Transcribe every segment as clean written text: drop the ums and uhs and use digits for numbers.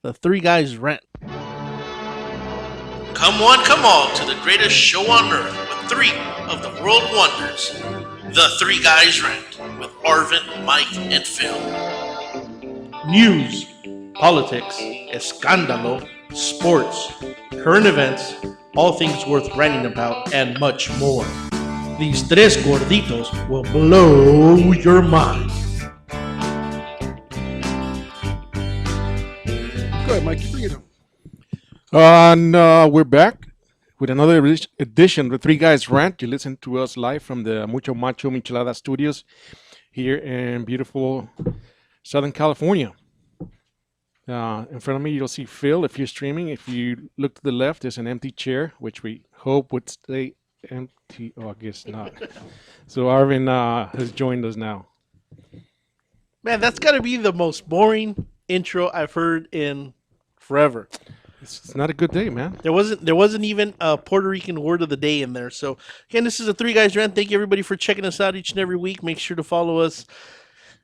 the Three Guys Rant. Come one, come all to the greatest show on earth with three of the world wonders. The Three Guys Rant with Arvin, Mike, and Phil. News, politics, escándalo, sports, current events, all things worth ranting about, and much more. These tres gorditos will blow your mind. Go ahead, Mike. Bring it on. And we're back with another edition of the Three Guys Rant. You listen to us live from the Mucho Macho Michelada Studios here in beautiful Southern California. In front of me, you'll see Phil if you're streaming. If you look to the left, there's an empty chair, which we hope would stay empty. Oh, I guess not. So Arvin has joined us now. Man, that's got to be the most boring intro I've heard in forever. It's not a good day, man. There wasn't even a Puerto Rican word of the day in there. So again, this is a Three Guys Rant. Thank you everybody for checking us out each and every week. Make sure to follow us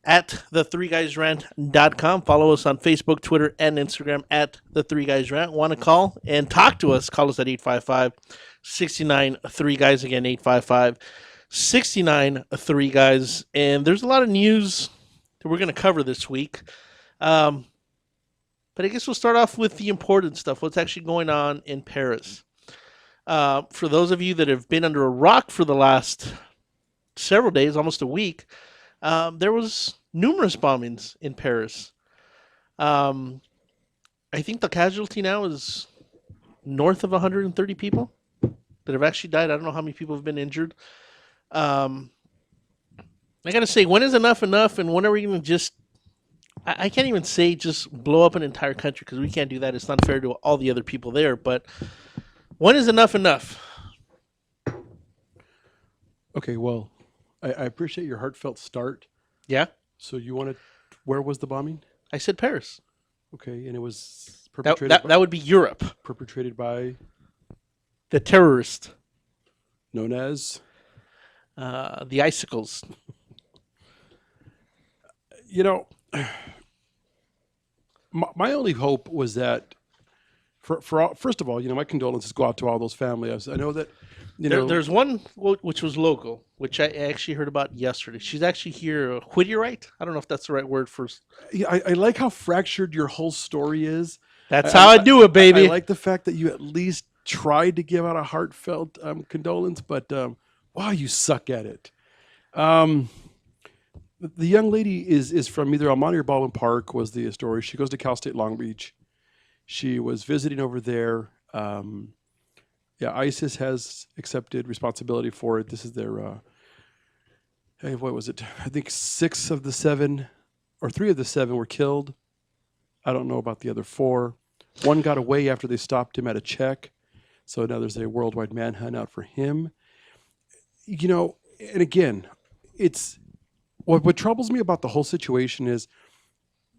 at the3guysrant.com. Follow us on Facebook, Twitter, and Instagram at the Three Guys Rant. Want to call and talk to us? Call us at 855-69-3-GUYS. Again, 855-69-3-GUYS. And there's a lot of news that we're going to cover this week. But I guess we'll start off with the important stuff. What's actually going on in Paris? For those of you that have been under a rock for the last several days, almost a week, there was numerous bombings in Paris. I think the casualty now is north of 130 people that have actually died. I don't know how many people have been injured. I got to say, when is enough, and when are we going to just... I can't even say just blow up an entire country because we can't do that. It's not fair to all the other people there. But when is enough? Okay, well, I appreciate your heartfelt start. Yeah? So you wanted, where was the bombing? I said Paris. Okay, and it was perpetrated That would be Europe. perpetrated by The terrorist. known as. The icicles. You know, my only hope was that, first of all, my condolences go out to all those families. I know that, There's one which was local, which I actually heard about yesterday. She's actually here, Whittier-right? I don't know if that's the right word for... Yeah, I like how fractured your whole story is. That's how I do it, baby. I like the fact that you at least tried to give out a heartfelt condolence, but wow, you suck at it. The young lady is from either Almonte or Baldwin Park was the story. She goes to Cal State Long Beach. She was visiting over there. ISIS has accepted responsibility for it. This is their, what was it? I think 6 of the 7 or 3 of the 7 were killed. I don't know about the other 4. One got away after they stopped him at a check. So now there's a worldwide manhunt out for him. And again, it's... What troubles me about the whole situation is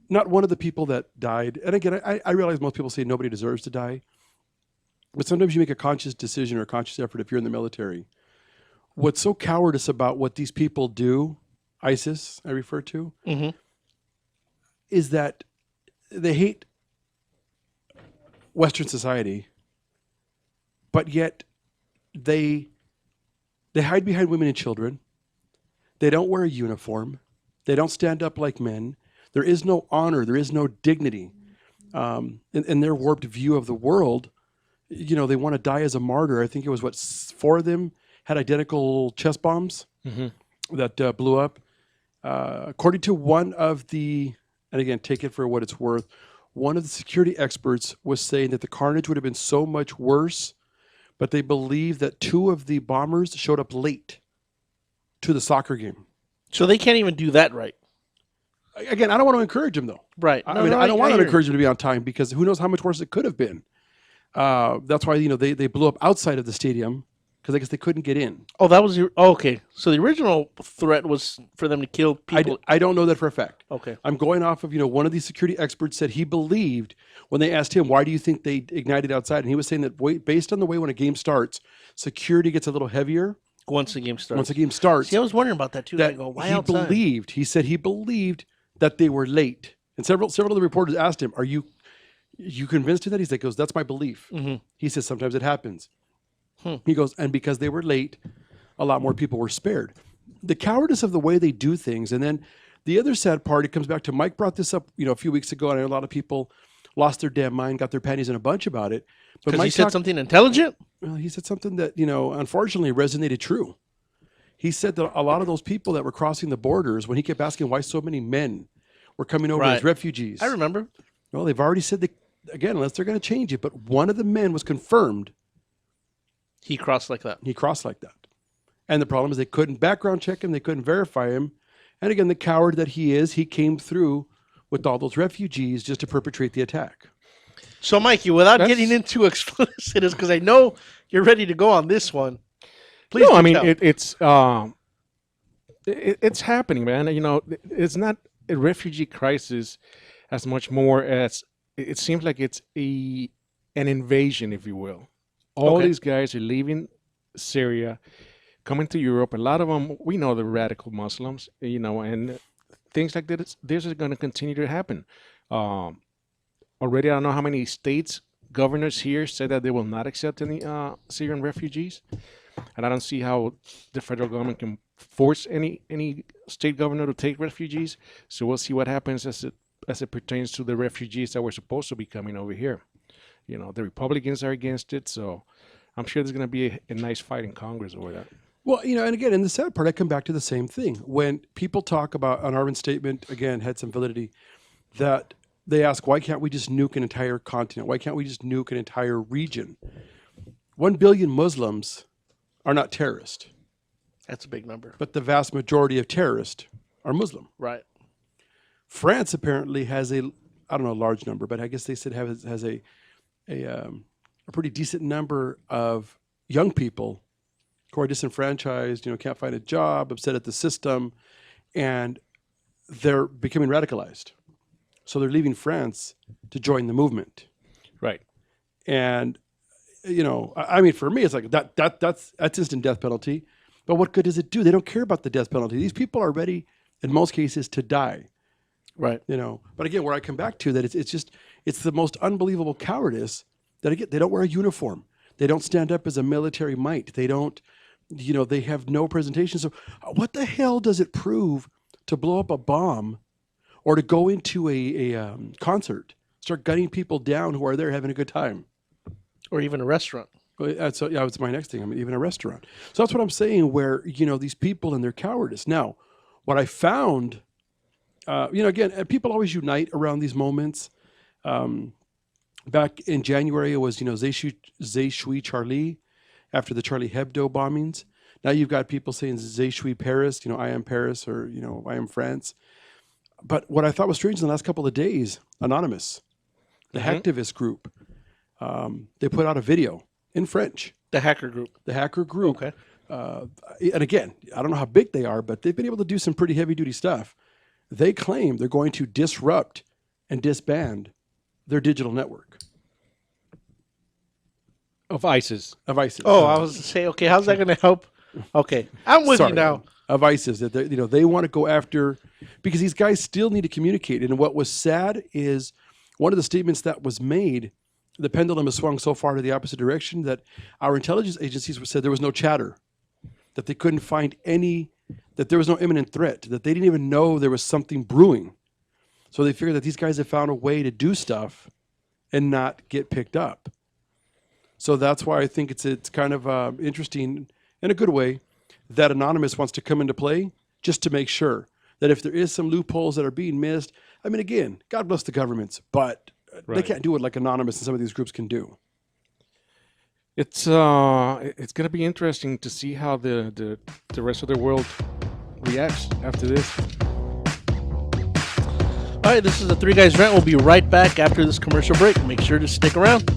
not one of the people that died. And again, I realize most people say nobody deserves to die. But sometimes you make a conscious decision or a conscious effort if you're in the military. What's so cowardice about what these people do, ISIS I refer to, is that they hate Western society, but yet they hide behind women and children. They don't wear a uniform. They don't stand up like men. There is no honor. There is no dignity. In their warped view of the world, they want to die as a martyr. I think it was 4 of them had identical chest bombs that blew up. According to one of the, and again, take it for what it's worth, one of the security experts was saying that the carnage would have been so much worse, but they believe that 2 of the bombers showed up late to the soccer game. So they can't even do that right. Again, I don't want to encourage them, though. Right. I don't want to encourage them to be on time because who knows how much worse it could have been. That's why, they blew up outside of the stadium because I guess they couldn't get in. Oh, that was okay. So the original threat was for them to kill people. I don't know that for a fact. Okay. I'm going off of, one of these security experts said he believed when they asked him, why do you think they ignited outside? And he was saying that based on the way when a game starts, security gets a little heavier. Once the game starts. See, I was wondering about that too. I go, why outside? He said he believed that they were late. And several of the reporters asked him, are you You convinced him that? He goes, that's my belief. Mhm. He says, sometimes it happens. Hmm. He goes, and because they were late, a lot more people were spared. The cowardice of the way they do things. And then the other sad part, it comes back to Mike brought this up, a few weeks ago, and I know a lot of people lost their damn mind, got their panties in a bunch about it. But Because Mike he said something intelligent? well, he said something that, unfortunately resonated true. He said that a lot of those people that were crossing the borders, when he kept asking why so many men were coming over as Right. refugees. I remember. Well, they've already said that, again, unless they're going to change it, but one of the men was confirmed He crossed like that. he crossed like that. And the problem is they couldn't background check him, they couldn't verify him. And again, the coward that he is, he came through with all those refugees just to perpetrate the attack. So, Mikey, without That's- getting into explicit, because I know you're ready to go on this one. Please. No, do I mean tell. it's happening, man. It's not a refugee crisis as much more as it seems like it's an invasion, if you will. All Okay. these guys are leaving Syria, coming to Europe. A lot of them, we know, the radical Muslims, and things like this are going to continue to happen. Already, I don't know how many states governors here said that they will not accept any Syrian refugees, and I don't see how the federal government can force any state governor to take refugees. So we'll see what happens as it pertains to the refugees that were supposed to be coming over here. The Republicans are against it, so I'm sure there's going to be a nice fight in Congress over that. Well, and again, in the sad part, I come back to the same thing. When people talk about an Arvin statement, again, had some validity, that they ask, why can't we just nuke an entire continent? Why can't we just nuke an entire region? 1 billion Muslims are not terrorists, That's a big number. but the vast majority of terrorists are Muslim. Right. France apparently has I don't know a large number, but I guess they said has a pretty decent number of young people who are disenfranchised, can't find a job, upset at the system, and they're becoming radicalized. So they're leaving France to join the movement. Right. And I mean, for me, it's like that's instant death penalty. But what good does it do? They don't care about the death penalty. These people are ready, in most cases, to die. Right. But again, where I come back to that, it's the most unbelievable cowardice that again, they don't wear a uniform. They don't stand up as a military might. They don't, they have no presentation. So what the hell does it prove to blow up a bomb or to go into a concert, start gunning people down who are there having a good time? Or even a restaurant. So yeah, it's my next thing. I mean, even a restaurant. So that's what I'm saying. Where these people and their cowardice. Now, what I found, again, people always unite around these moments. Back in January, it was Zay Shui Charlie, after the Charlie Hebdo bombings. Now you've got people saying Zay Shui Paris. I am Paris, or I am France. But what I thought was strange in the last couple of days, Anonymous, the hacktivist group, they put out a video in French. The hacker group. The hacker group. Okay. And again, I don't know how big they are, but they've been able to do some pretty heavy duty stuff. They claim they're going to disrupt and disband their digital network Of ISIS. of ISIS. Oh, I was to say, okay, how's that going to help? Okay, I'm with you now. Of ISIS, that they want to go after, because these guys still need to communicate. And what was sad is one of the statements that was made, the pendulum has swung so far to the opposite direction that our intelligence agencies said there was no chatter, that they couldn't find that there was no imminent threat, that they didn't even know there was something brewing. So they figured that these guys have found a way to do stuff and not get picked up. So that's why I think it's kind of interesting in a good way that Anonymous wants to come into play, just to make sure that if there is some loopholes that are being missed, I mean, again, God bless the governments, but they Right. can't do it like Anonymous and some of these groups can do. It's going to be interesting to see how the rest of the world reacts after this. All right, this is the Three Guys Rant. We'll be right back after this commercial break. Make sure to stick around.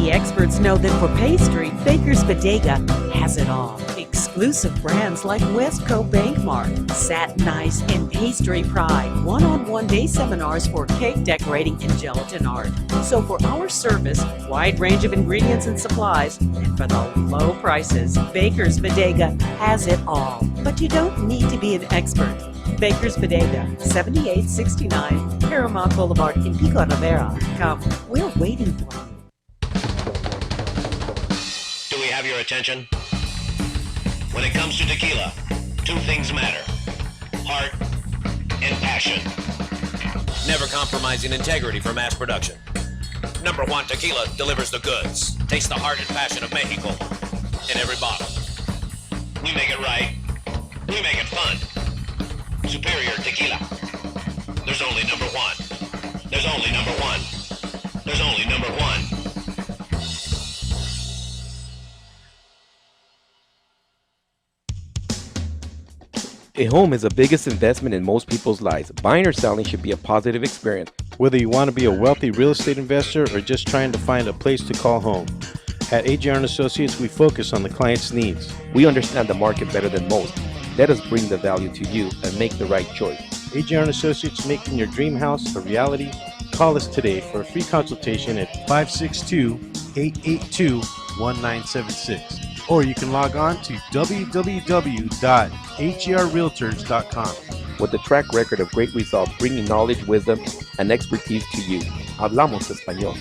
The experts know that for pastry, Baker's Bodega has it all. Exclusive brands like Westco Bankmark, Satin Ice, and Pastry Pride. One-on-one day seminars for cake decorating and gelatin art. So for our service, wide range of ingredients and supplies, and for the low prices, Baker's Bodega has it all. But you don't need to be an expert. Baker's Bodega, 7869 Paramount Boulevard in Pico Rivera. Come, we're waiting for you. Do we have your attention? When it comes to tequila, two things matter: heart and passion. Never compromising integrity for mass production. Number one Tequila delivers the goods. Taste the heart and passion of Mexico in every bottle. We make it right. We make it fun. Superior Tequila. There's only number one. There's only number one. There's only number one. A home is the biggest investment in most people's lives. Buying or selling should be a positive experience. Whether you want to be a wealthy real estate investor or just trying to find a place to call home, at AJR & Associates, we focus on the client's needs. We understand the market better than most. Let us bring the value to you and make the right choice. AJR & Associates, making your dream house a reality. Call us today for a free consultation at 562-882-1976. Or you can log on to www.hrrealtors.com. With a track record of great results, bringing knowledge, wisdom, and expertise to you. Hablamos español.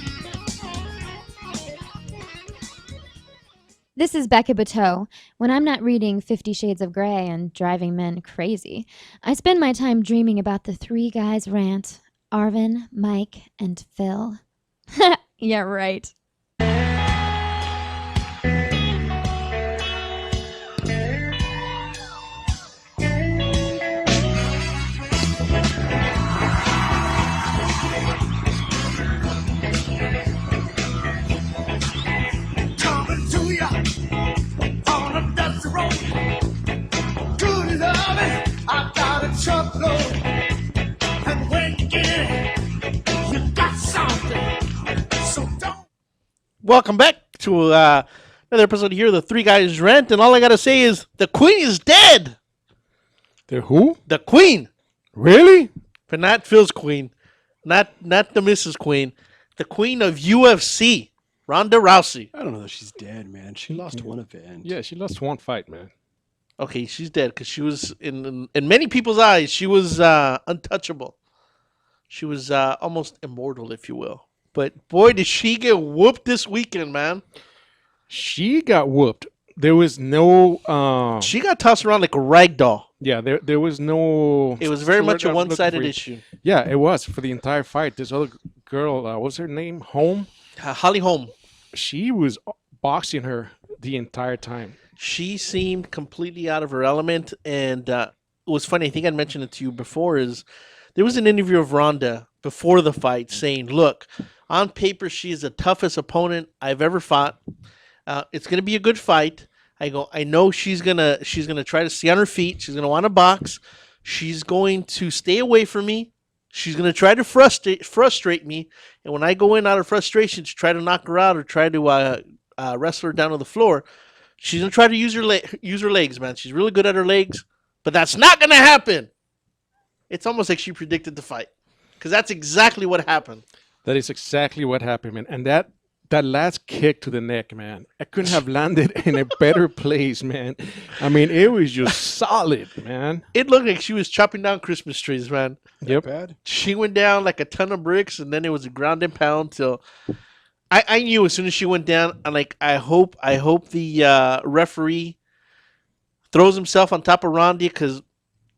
This is Becca Bateau. When I'm not reading 50 Shades of Grey and driving men crazy, I spend my time dreaming about the three guys rant: Arvin, Mike, and Phil. Yeah, right. Welcome back to another episode here of the Three Guys Rant, and all I gotta say is the Queen is dead. The who? The Queen, Really? but not Phil's Queen, not the Mrs. Queen, the Queen of UFC, Ronda Rousey. I don't know that she's dead, man. She lost one event. Yeah, she lost one fight, man. Okay, she's dead because she was in many people's eyes. She was untouchable. She was almost immortal, if you will. But boy, did she get whooped this weekend, man. She got whooped. There was no. She got tossed around like a rag doll. Yeah, there was no. It was very so much a I'm looking one-sided for- issue. Yeah, it was for the entire fight. This other girl, what's her name? Holm. Holly Holm. She was boxing her the entire time. She seemed completely out of her element, and it was funny. I think I mentioned it to you before. Is there was an interview of Ronda before the fight saying, "Look, on paper, she is the toughest opponent I've ever fought. It's going to be a good fight." I know she's gonna try to stay on her feet. She's gonna want to box. She's going to stay away from me. She's gonna try to frustrate me. And when I go in out of frustration to try to knock her out or try to wrestle her down to the floor, she's gonna try to use her legs, man. She's really good at her legs, but that's not gonna happen. It's almost like she predicted the fight, because that's exactly what happened. That is exactly what happened, man. And that last kick to the neck, man, I couldn't have landed in a better place, man. I mean, it was just solid, man. It looked like she was chopping down Christmas trees, man. Yep. Bad. She went down like a ton of bricks, and then it was a ground and pound till I knew as soon as she went down. I'm like, I hope the referee throws himself on top of Ronda, because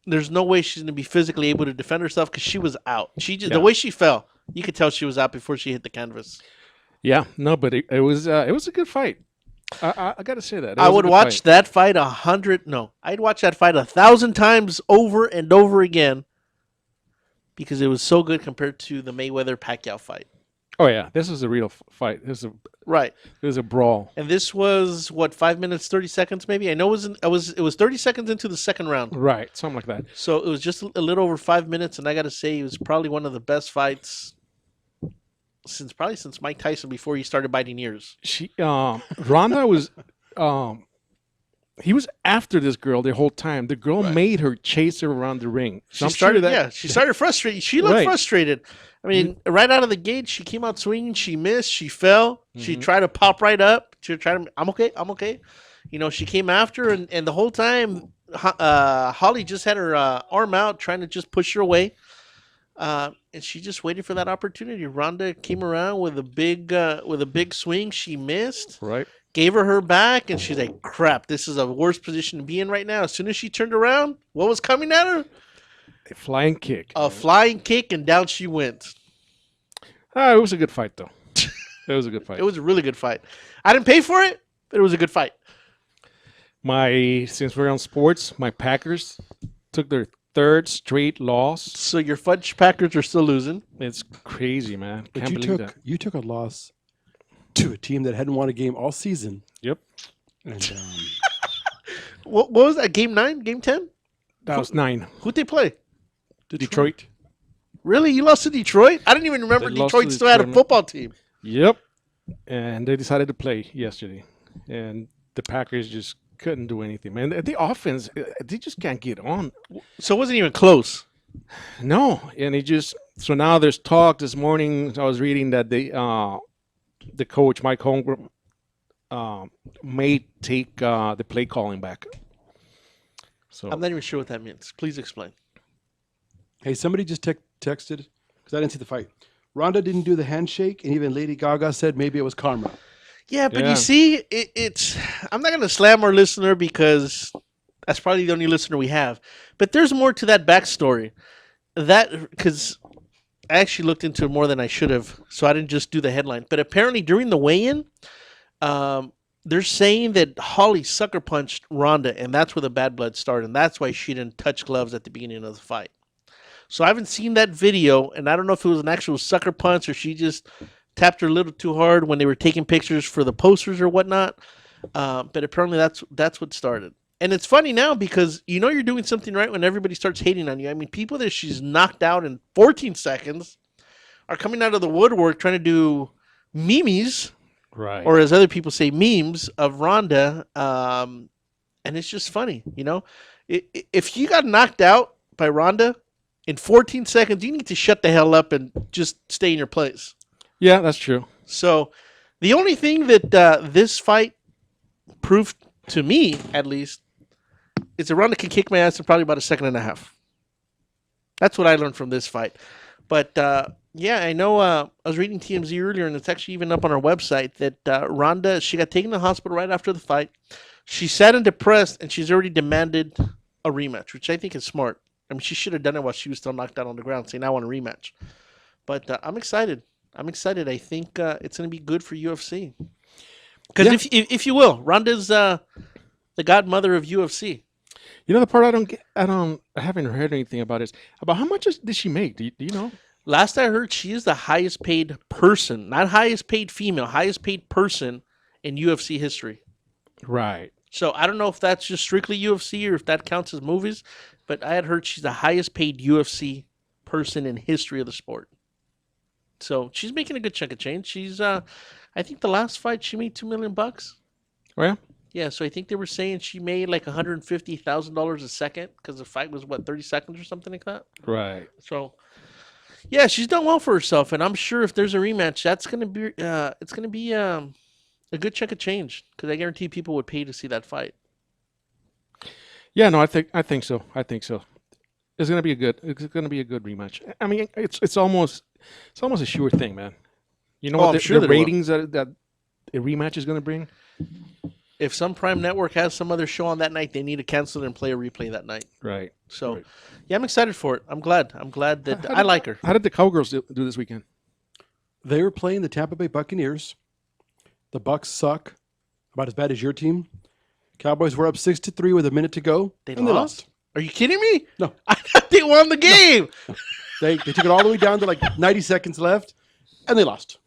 there's no way she's gonna be physically able to defend herself, because she was out. The way she fell, you could tell she was out before she hit the canvas. Yeah, no, but it was a good fight. I got to say that. I would watch that fight I'd watch that fight 1,000 times over and over again, because it was so good compared to the Mayweather-Pacquiao fight. Oh yeah, this was a real fight. This was a brawl. And this was what, 5 minutes 30 seconds maybe. I know it was 30 seconds into the second round. Right, something like that. So it was just a little over 5 minutes, and I got to say it was probably one of the best fights since Mike Tyson before he started biting ears. Ronda was, he was after this girl the whole time. The girl made her chase her around the ring. So She started frustrated. She looked frustrated. I mean, right out of the gate, she came out swinging. She missed. She fell. She tried to pop right up. She tried to, I'm okay. You know, she came after, and the whole time, Holly just had her arm out, trying to just push her away. And she just waited for that opportunity. Ronda came around with a big swing. She missed. Right. Gave her back, and she's like, crap, this is a worse position to be in right now. As soon as she turned around, what was coming at her? A flying kick. A flying kick, and down she went. It was a good fight, though. It was a good fight. It was a really good fight. I didn't pay for it, but it was a good fight. Since we're on sports, my Packers took their third straight loss. So your Fudge Packers are still losing. It's crazy, man. But Can't believe that. you took a loss to a team that hadn't won a game all season. Yep. And What was that? Game 9? Game 10? That was 9. Who'd they play? Detroit. Really? You lost to Detroit? I didn't even remember They lost to Detroit still had a Detroit. football team. Yep. And they decided to play yesterday. And the Packers just couldn't do anything, man. The offense, they just can't get on. So it wasn't even close. No. And so now there's talk this morning. I was reading that the coach, Mike Holmgren, may take the play calling back. So I'm not even sure what that means. Please explain. hey, somebody just texted, because I didn't see the fight. Ronda didn't do the handshake, and even Lady Gaga said maybe it was karma. Yeah, but you see, it's. I'm not going to slam our listener because that's probably the only listener we have. But there's more to that backstory. Because I actually looked into it more than I should have, so I didn't just do the headline. But apparently during the weigh-in, they're saying that Holly sucker punched Ronda, and that's where the bad blood started, and that's why she didn't touch gloves at the beginning of the fight. So I haven't seen that video, and I don't know if it was an actual sucker punch or she just tapped her a little too hard when they were taking pictures for the posters or whatnot. But apparently that's what started. And it's funny now because you know you're doing something right when everybody starts hating on you. I mean, people that she's knocked out in 14 seconds are coming out of the woodwork trying to do memes, right, or as other people say, memes of Ronda. And it's just funny, you know. If you got knocked out by Ronda in 14 seconds, you need to shut the hell up and just stay in your place. Yeah, that's true. So the only thing that this fight proved to me, at least, is that Ronda can kick my ass in probably about a second and a half. That's what I learned from this fight. But, yeah, I know I was reading TMZ earlier, and it's actually even up on our website, that Ronda, she got taken to the hospital right after the fight. She's sad and depressed, and she's already demanded a rematch, which I think is smart. I mean, she should have done it while she was still knocked out on the ground, saying, I want a rematch. But I'm excited. I think it's going to be good for UFC. Because if you will, Ronda's the godmother of UFC. You know, the part I don't get, I haven't heard anything about is about how much did she make? Do you know? Last I heard, she is the highest paid person, not highest paid female, highest paid person in UFC history. Right. So I don't know if that's just strictly UFC or if that counts as movies, but I had heard she's the highest paid UFC person in history of the sport. So she's making a good chunk of change. She's, I think the last fight she made $2 million. Oh, yeah? Yeah, so I think they were saying she made like $150,000 a second because the fight was, 30 seconds or something like that? Right. So, yeah, she's done well for herself, and I'm sure if there's a rematch, that's going to be, it's going to be a good chunk of change because I guarantee people would pay to see that fight. Yeah, no, I think so. It's gonna be a good rematch. I mean, it's almost a sure thing, man. You know what the ratings that a rematch is gonna bring? If some Prime Network has some other show on that night, they need to cancel it and play a replay that night. Right. So, right. Yeah, I'm excited for it. I'm glad that I like her. How did the Cowgirls do this weekend? They were playing the Tampa Bay Buccaneers. The Bucs suck, about as bad as your team. Cowboys were up 6-3 with a minute to go. They lost? Are you kidding me? No. I thought they won the game. No. They took it all the way down to like 90 seconds left, and they lost.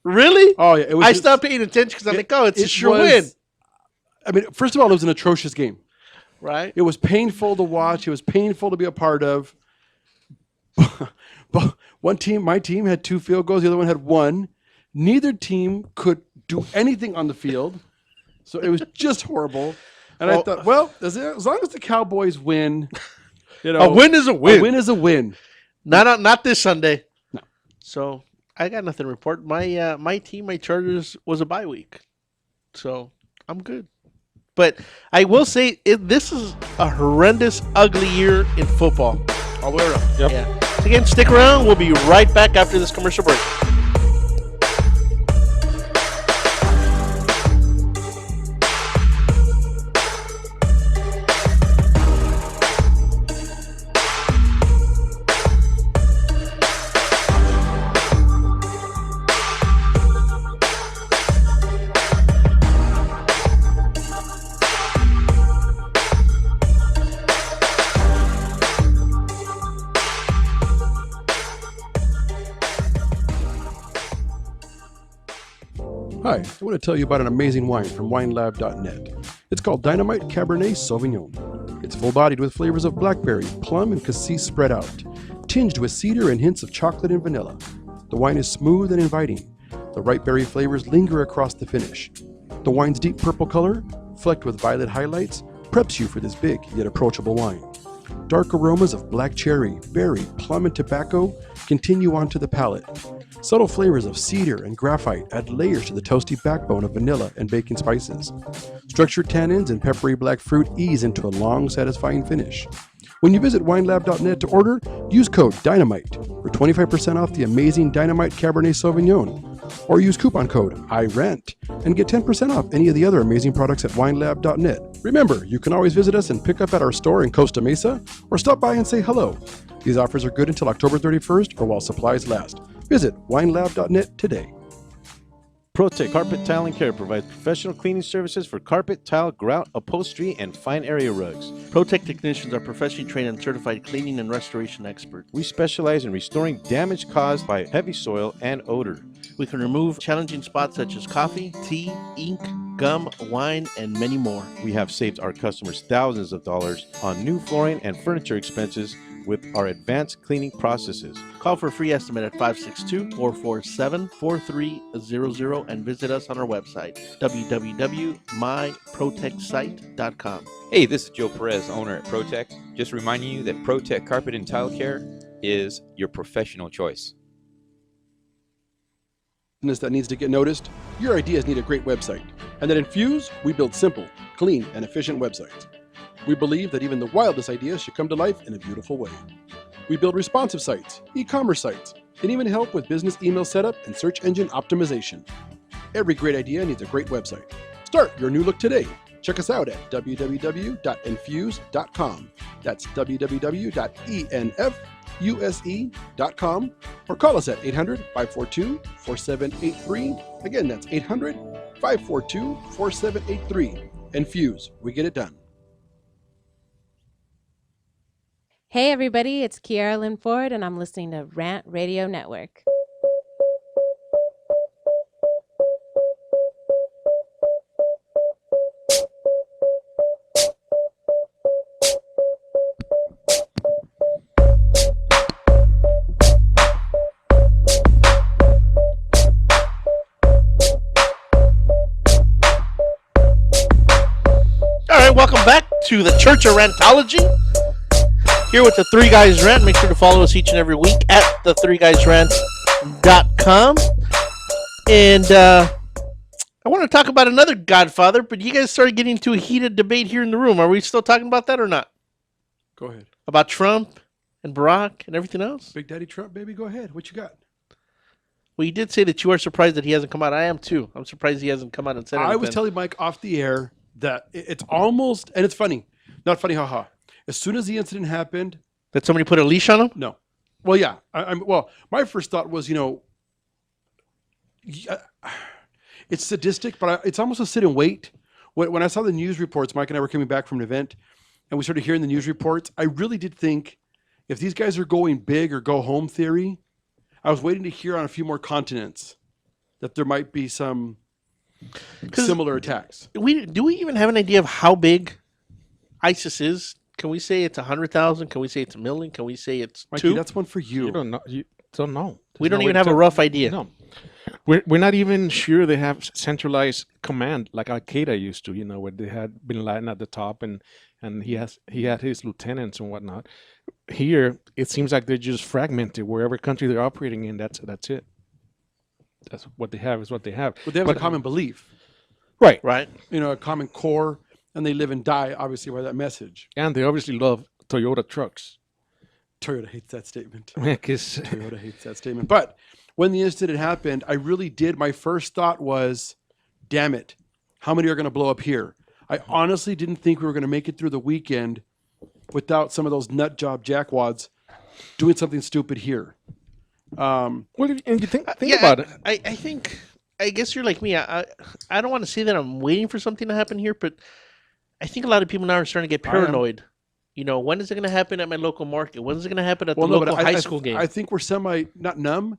Really? Oh, yeah. I stopped paying attention because I'm like, oh, it's a sure win. I mean, first of all, it was an atrocious game. Right. It was painful to watch. It was painful to be a part of. One team, my team, had 2 field goals. The other one had 1. Neither team could do anything on the field, so it was just horrible. And I thought, well, as long as the Cowboys win, a win is a win. A win is a win. Not this Sunday. No. So I got nothing to report. My team, my Chargers, was a bye week, so I'm good. But I will say this is a horrendous, ugly year in football. All the way around. Yep. Yeah. So again, stick around. We'll be right back after this commercial break. Hi, I want to tell you about an amazing wine from winelab.net. It's called Dynamite Cabernet Sauvignon. It's full-bodied with flavors of blackberry, plum, and cassis spread out, tinged with cedar and hints of chocolate and vanilla. The wine is smooth and inviting. The ripe berry flavors linger across the finish. The wine's deep purple color, flecked with violet highlights, preps you for this big yet approachable wine. Dark aromas of black cherry, berry, plum, and tobacco continue onto the palate. Subtle flavors of cedar and graphite add layers to the toasty backbone of vanilla and baking spices. Structured tannins and peppery black fruit ease into a long, satisfying finish. When you visit winelab.net to order, use code DYNAMITE for 25% off the amazing Dynamite Cabernet Sauvignon. Or use coupon code iRant and get 10% off any of the other amazing products at winelab.net. Remember, you can always visit us and pick up at our store in Costa Mesa or stop by and say hello. These offers are good until October 31st or while supplies last. Visit winelab.net today. ProTech Carpet Tile and Care provides professional cleaning services for carpet, tile, grout, upholstery, and fine area rugs. ProTech technicians are professionally trained and certified cleaning and restoration experts. We specialize in restoring damage caused by heavy soil and odor. We can remove challenging spots such as coffee, tea, ink, gum, wine, and many more. We have saved our customers thousands of dollars on new flooring and furniture expenses with our advanced cleaning processes. Call for a free estimate at 562-447-4300 and visit us on our website, www.myprotectsite.com. Hey, this is Joe Perez, owner at ProTech. Just reminding you that ProTech Carpet and Tile Care is your professional choice. That needs to get noticed, your ideas need a great website. And at Infuse, we build simple, clean, and efficient websites. We believe that even the wildest ideas should come to life in a beautiful way. We build responsive sites, e-commerce sites, and even help with business email setup and search engine optimization. Every great idea needs a great website. Start your new look today. Check us out at www.infuse.com. That's www.enfuse.com, or call us at 800-542-4783. Again, that's 800-542-4783. Infuse, we get it done. Hey everybody, it's Kiara Lynn Ford and I'm listening to Rant Radio Network. All right, welcome back to the Church of Rantology. Here with the Three Guys Rant. Make sure to follow us each and every week at the3guysrant.com. And I want to talk about another Godfather, but you guys started getting into a heated debate here in the room. Are we still talking about that or not? Go ahead. About Trump and Barack and everything else? Big Daddy Trump, baby, go ahead. What you got? Well, you did say that you are surprised that he hasn't come out. I am too. I'm surprised he hasn't come out and said anything. I was telling Mike off the air that it's almost, and it's funny. Not funny, haha. As soon as the incident happened, that somebody put a leash on him? No. Well, yeah. Well, my first thought was, it's sadistic, but it's almost a sit and wait. When I saw the news reports, Mike and I were coming back from an event, and we started hearing the news reports. I really did think if these guys are going big or go home theory, I was waiting to hear on a few more continents that there might be some similar attacks. Do we even have an idea of how big ISIS is Can we say it's 100,000? Can we say it's a million? Can we say it's Mikey, 2? that's one for you. You don't know. You don't know. We There's don't no even way have to a tell. rough idea. No, we're not even sure they have centralized command like Al Qaeda used to. Where they had Bin Laden at the top, and he had his lieutenants and whatnot. Here, it seems like they're just fragmented. Wherever country they're operating in, that's it. That's what they have. Is what they have. But they have a common belief, Right. Right? a common core, and they live and die, obviously, by that message. And they obviously love Toyota trucks. Toyota hates that statement. Because Toyota hates that statement. But when the incident happened, I really did. My first thought was, damn it, how many are going to blow up here? I honestly didn't think we were going to make it through the weekend without some of those nut job jackwads doing something stupid here. and you think Yeah, about it. I guess you're like me. I don't want to say that I'm waiting for something to happen here, but I think a lot of people now are starting to get I am. paranoid. When is it going to happen at my local market? When is it going to happen at the Well, no, local but high school game? I think we're not numb,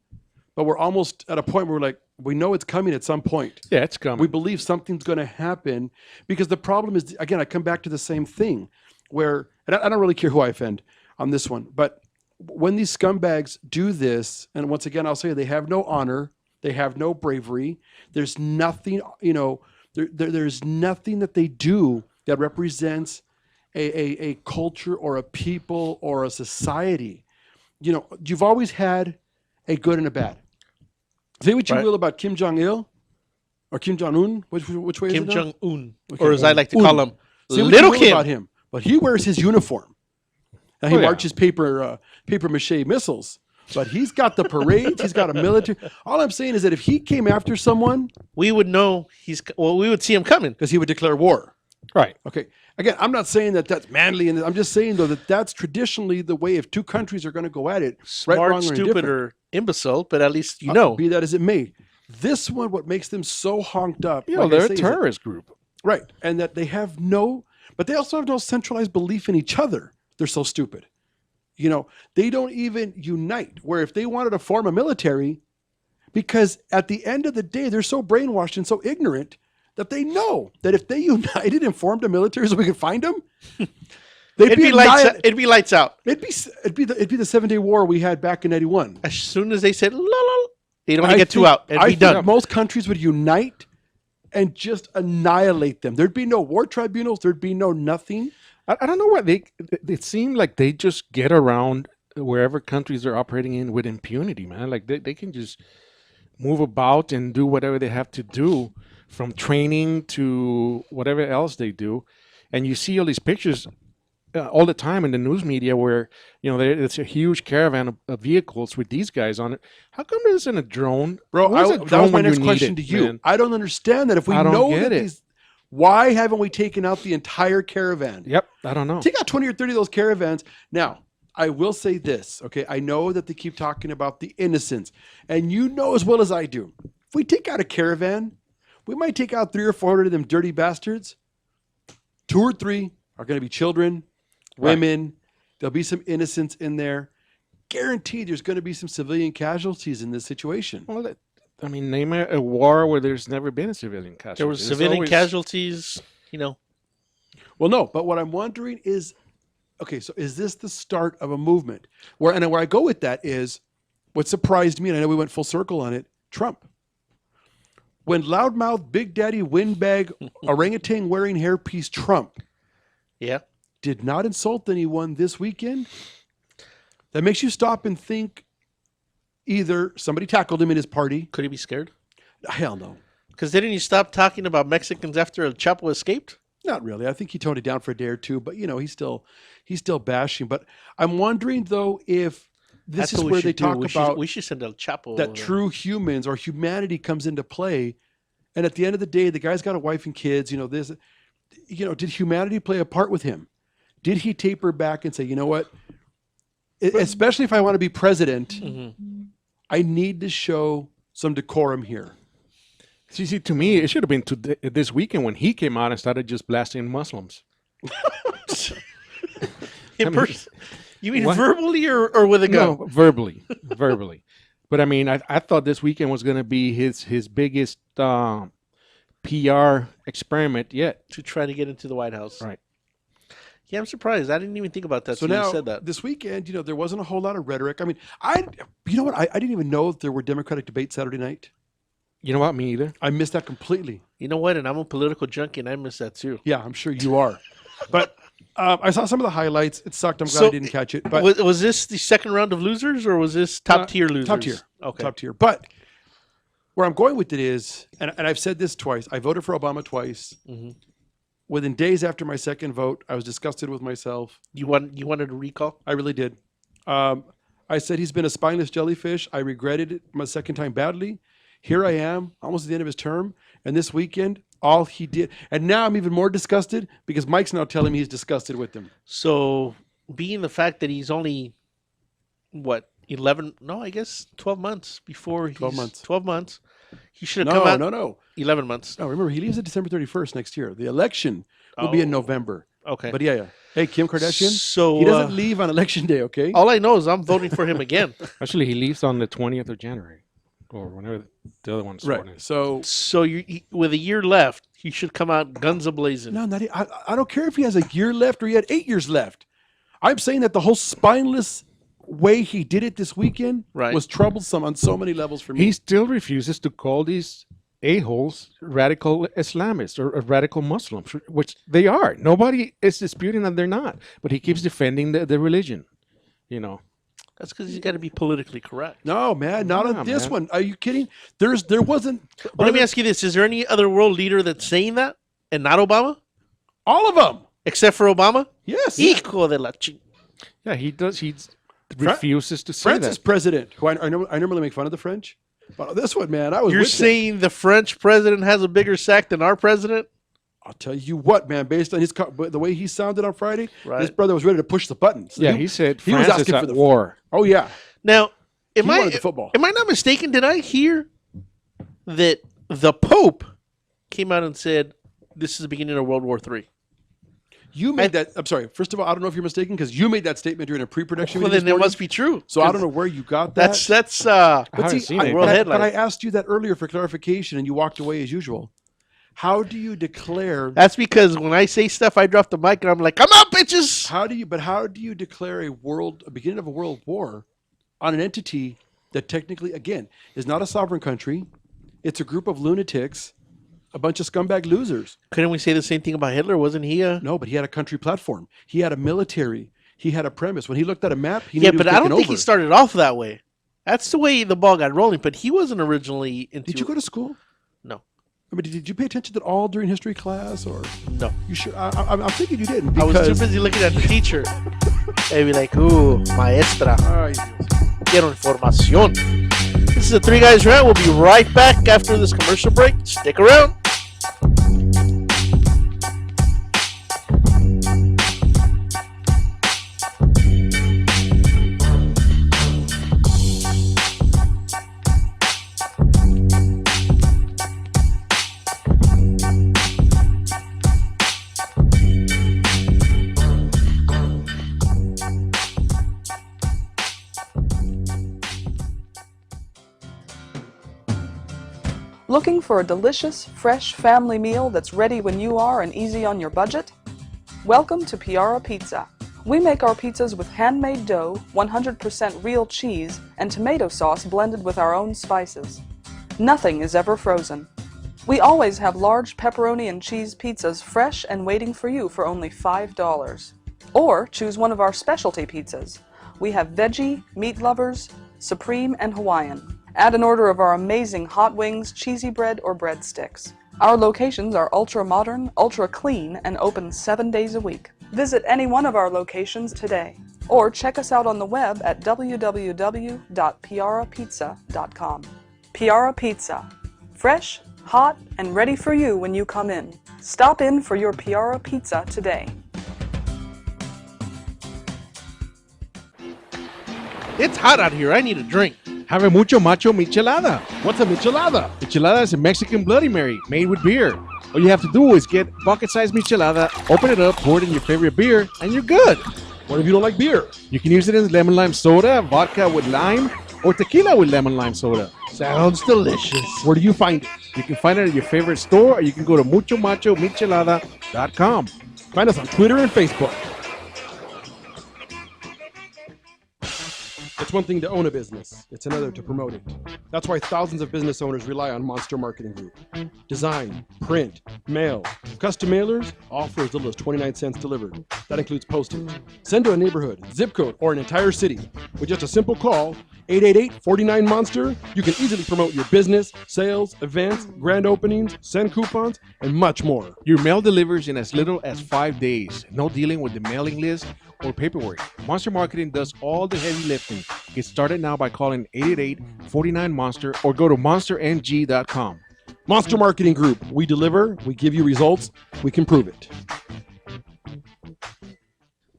but we're almost at a point where we're like, we know it's coming at some point. Yeah, it's coming. We believe something's going to happen because the problem is, again, I come back to the same thing where, and I don't really care who I offend on this one, but when these scumbags do this, and once again, I'll say they have no honor, they have no bravery. There's nothing, there's nothing that they do that represents a culture or a people or a society. You've always had a good and a bad. Say what you Right. will about Kim Jong-il or Kim Jong-un. Which way Kim is it now? Jong-un, Okay. or as I like to Un. call him, Say what Little you will Kim. about him, but he wears his uniform. And he Oh, yeah. marches paper mache missiles. But he's got the parades. He's got a military. All I'm saying is that if he came after someone, We would know we would see him coming. because he would declare war. Right. Okay. Again, I'm not saying that that's manly, and I'm just saying though that that's traditionally the way if two countries are going to go at it, Smart, right, wrong, or stupid, indifferent. or imbecile, but at least you know. Be that as it may, this one, what makes them so honked up? Yeah, like I they're say, a is that- terrorist group. right? And that they have but they also have no centralized belief in each other. They're so stupid. They don't even unite. Where if they wanted to form a military, because at the end of the day, they're so brainwashed and so ignorant that they know that if they united and formed a military so we could find them, It'd be lights out. It'd be the 7-Day War we had back in '91. As soon as they said la la, they'd only I get 2 think- out and I be think done. most countries would unite and just annihilate them. There'd be no war tribunals. There'd be no nothing. I don't know what it seemed like they just get around wherever countries they're operating in with impunity, man. Like they can just move about and do whatever they have to do, from training to whatever else they do. And you see all these pictures all the time in the news media where it's a huge caravan of vehicles with these guys on it. How come there isn't a drone? Bro, Where's a that was drone my when you next need question it, to you. man? I don't understand that. If we I don't know get that it. why haven't we taken out the entire caravan? Yep, I don't know. Take out 20 or 30 of those caravans. Now, I will say this, okay? I know that they keep talking about the innocents, and you know as well as I do. If we take out a caravan, we might take out 300 or 400 of them dirty bastards. 2 or 3 are going to be children, women. There'll be some innocents in there. Guaranteed there's going to be some civilian casualties in this situation. Well, name a war where there's never been a civilian casualty. There were There's civilian always- casualties. Well, no, but what I'm wondering is, okay, so is this the start of a movement? Where I go with that is, what surprised me, and I know we went full circle on it, Trump. When loudmouth, big daddy, windbag, orangutan wearing hairpiece Trump Yeah. did not insult anyone this weekend, that makes you stop and think either somebody tackled him in his party. Could he be scared? Hell no. Because didn't he stop talking about Mexicans after El Chapo escaped? Not really. I think he toned it down for a day or two, but he's still bashing. But I'm wondering though if this That's is what we where they should do. talk We should- about we should send El Chapo that true humans or humanity comes into play. And at the end of the day, the guy's got a wife and kids. Did humanity play a part with him? Did he taper back and say, you know what? Especially if I want to be president, I need to show some decorum here. See, to me, it should have been this weekend when he came out and started just blasting Muslims. You mean what? verbally or with a gun? No, verbally. But I thought this weekend was going to be his biggest PR experiment yet. To try to get into the White House. Right. Yeah, I'm surprised. I didn't even think about that. So So now, you said that. this weekend, there wasn't a whole lot of rhetoric. I mean, you know what? I didn't even know that there were Democratic debates Saturday night. You know what? Me either. I missed that completely. You know what? And I'm a political junkie, and I miss that too. Yeah, I'm sure you are. But I saw some of the highlights. It sucked. I'm glad So, I didn't catch it. But was this the second round of losers, or was this top tier losers? Top tier. Okay. Top tier. But where I'm going with it is, and I've said this twice, I voted for Obama twice. Mm-hmm. Within days after my second vote, I was disgusted with myself. You wanted a recall? I really did. I said he's been a spineless jellyfish. I regretted it my second time badly. Here I am, almost at the end of his term. And this weekend, all he did. And now I'm even more disgusted because Mike's now telling me he's disgusted with him. So, being the fact that he's only, 12 months before he's 12 months. 12 months. He should have come out. No. 11 months. No, remember, he leaves at December 31st next year. The election will be in November. Okay. But yeah. Hey, Kim Kardashian, So, he doesn't leave on election day, okay? All I know is I'm voting for him again. Actually, he leaves on the 20th of January, or whenever the other one's sworn in. Right. So With a year left, he should come out guns a-blazing. No, I don't care if he has a year left or he had 8 years left. I'm saying that the whole spineless way he did it this weekend was troublesome on so many levels for me. He still refuses to call these a-holes radical Islamists or radical Muslims, which they are. Nobody is disputing that they're not, but he keeps defending the religion, That's because he's got to be politically correct. No, man, not on this one. Are you kidding? There wasn't. Well, let me ask you this: is there any other world leader that's saying that, and not Obama? All of them, except for Obama. Yes. Hijo de la ching. Yeah, he does. He refuses to say France's that. president, who I normally make fun of the French, but this one, man, I was. You're with saying the French president has a bigger sack than our president? I'll tell you what, man. Based on the way he sounded on Friday, Right. his brother was ready to push the buttons. Yeah, he said he was France asking is for at the war. Oh yeah. Now, He wanted the football. Am I not mistaken? Did I hear that the Pope came out and said this is the beginning of World War III? You made that. I'm sorry. First of all, I don't know if you're mistaken because you made that statement during a pre-production Well, meeting. then it must be true. So I don't know where you got that. That's I But haven't see, seen I, it. World but I- headline. but I asked you that earlier for clarification, and you walked away as usual. How do you declare? That's because when I say stuff, I drop the mic and I'm like, "Come on, bitches!" How do you declare a beginning of a world war on an entity that technically, again, is not a sovereign country? It's a group of lunatics, a bunch of scumbag losers. Couldn't we say the same thing about Hitler? Wasn't he a? No, but he had a country platform. He had a military. He had a premise. When he looked at a map, he knew Yeah, he was but I don't taking think he over. started off that way. That's the way the ball got rolling. But he wasn't originally into. Did you go to school? No, I mean, did you pay attention at all during history class, or no. you sure? I'm thinking you didn't. I was Because, too busy looking at the teacher. They'd be like, "Ooh, maestra, Ay, quiero información." This is the Three Guys Rant. We'll be right back after this commercial break. Stick around. Looking for a delicious, fresh family meal that's ready when you are and easy on your budget? Welcome to Piara Pizza. We make our pizzas with handmade dough, 100% real cheese, and tomato sauce blended with our own spices. Nothing is ever frozen. We always have large pepperoni and cheese pizzas fresh and waiting for you for only $5. Or choose one of our specialty pizzas. We have veggie, meat lovers, supreme, and Hawaiian. Add an order of our amazing hot wings, cheesy bread, or breadsticks. Our locations are ultra-modern, ultra-clean, and open 7 days a week. Visit any one of our locations today, or check us out on the web at www.piarapizza.com. Piara Pizza. Fresh, hot, and ready for you when you come in. Stop in for your Piara Pizza today. It's hot out here. I need a drink. Have a mucho macho michelada. What's a michelada? Michelada is a Mexican Bloody Mary made with beer. All you have to do is get bucket-sized michelada, open it up, pour it in your favorite beer, and you're good. what if you don't like beer? You can use it in lemon lime soda, vodka with lime, or tequila with lemon lime soda. Sounds delicious. Where do you find it? You can find it at your favorite store, or you can go to muchomachomichelada.com. Find us on Twitter and Facebook. one thing to own a business. It's another to promote it. That's why thousands of business owners rely on Monster Marketing Group. Design, print, mail, custom mailers, all for as little as 29 cents delivered. That includes postage. Send to a neighborhood, zip code, or an entire city. With just a simple call, 888-49-MONSTER, you can easily promote your business, sales, events, grand openings, send coupons, and much more. Your mail delivers in as little as 5 days. No dealing with the mailing list or paperwork. Monster Marketing does all the heavy lifting. Get started now by calling 888-49-MONSTER or go to monsterng.com. Monster Marketing Group. We deliver, we give you results, we can prove it.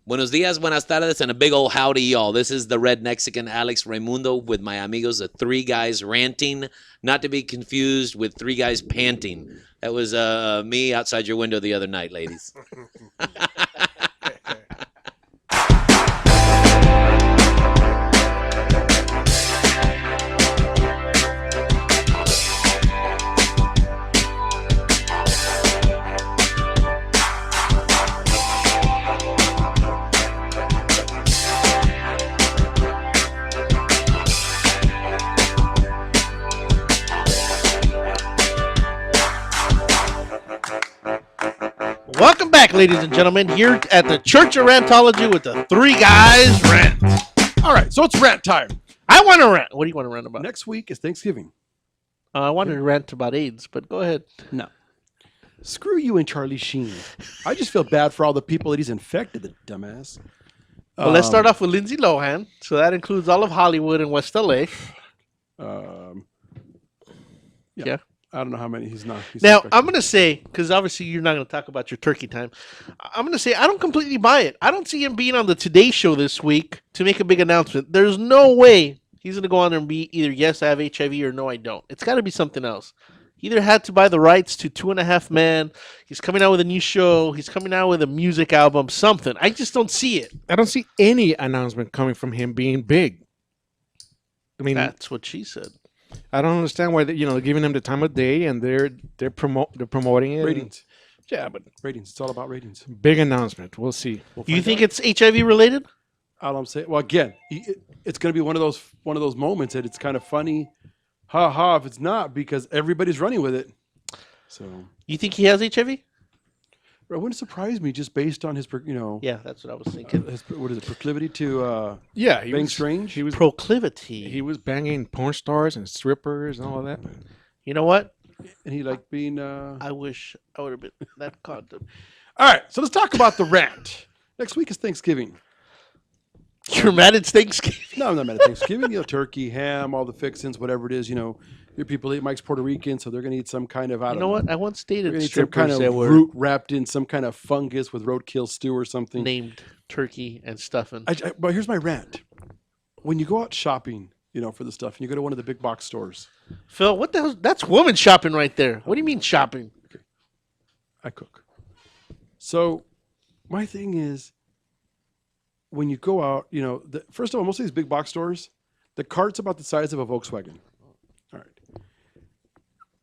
Buenos dias, buenas tardes, and a big old howdy, y'all. This is the Red Mexican Alex Raimundo with my amigos, the Three Guys Ranting, not to be confused with Three Guys Panting. That was me outside your window the other night, ladies. Welcome back, ladies and gentlemen, here at the Church of Rantology with the Three Guys Rant. All right, so it's rant time. I want to rant. What do you want to rant about? Next week is Thanksgiving. I wanted to rant about AIDS, but go ahead. No. Screw you and Charlie Sheen. I just feel bad for all the people that he's infected, the dumbass. Well, let's start off with Lindsay Lohan. So that includes all of Hollywood and West LA. Yeah. I don't know how many he's not. Now, I'm going to say, because obviously you're not going to talk about your turkey time, I'm going to say I don't completely buy it. I don't see him being on the Today Show this week to make a big announcement. There's no way he's going to go on there and be either, yes, I have HIV, or no, I don't. It's got to be something else. He either had to buy the rights to 2.5 Men. He's coming out with a new show. He's coming out with a music album, something. I just don't see it. I don't see any announcement coming from him being big. I mean, that's what she said. I don't understand why they're giving him the time of day and they're promoting it. Ratings. Yeah, but ratings. It's all about ratings. Big announcement. We'll see. You think it's HIV related? All I'm saying. Well, again, it's going to be one of those moments that it's kind of funny, ha ha. If it's not, because everybody's running with it. So you think he has HIV? It wouldn't surprise me just based on his, Yeah, that's what I was thinking. What is it? Proclivity to he bang was strange. He was proclivity. He was banging porn stars and strippers and all of that. You know what? And he liked being. I wish I would have been that condom. All right, so let's talk about the rant. Next week is Thanksgiving. You're mad at Thanksgiving? No, I'm not mad at Thanksgiving. Turkey, ham, all the fixins, whatever it is. Your people eat. Mike's Puerto Rican, so they're going to eat some kind of. I don't know what? I once dated some strippers kind of that were root wrapped in some kind of fungus with roadkill stew or something. Named turkey and stuffing. But here's my rant. When you go out shopping, for the stuff, and you go to one of the big box stores. Phil, what the hell? That's woman shopping right there. What do you mean shopping? Okay. I cook. So my thing is, when you go out, first of all, most of these big box stores, the cart's about the size of a Volkswagen. All right.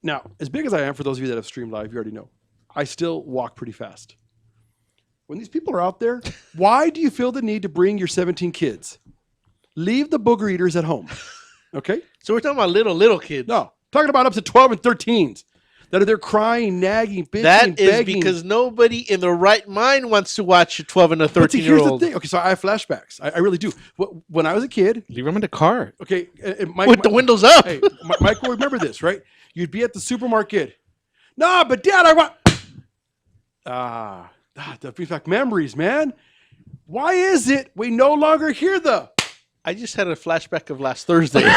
Now, as big as I am, for those of you that have streamed live, you already know, I still walk pretty fast. When these people are out there, why do you feel the need to bring your 17 kids? Leave the booger eaters at home. Okay? So we're talking about little kids. No. Talking about up to 12 and 13s. That are there crying, nagging, bitching, That is begging. because nobody in their right mind wants to watch a 12 and a 13-year-old. Here's the thing. Okay, so I have flashbacks. I really do. When I was a kid. Leave them in the car. Okay. With the windows up. Hey, Mike will remember this, right? You'd be at the supermarket. No, but Dad, I want. That brings back memories, man. Why is it we no longer hear the. I just had a flashback of last Thursday.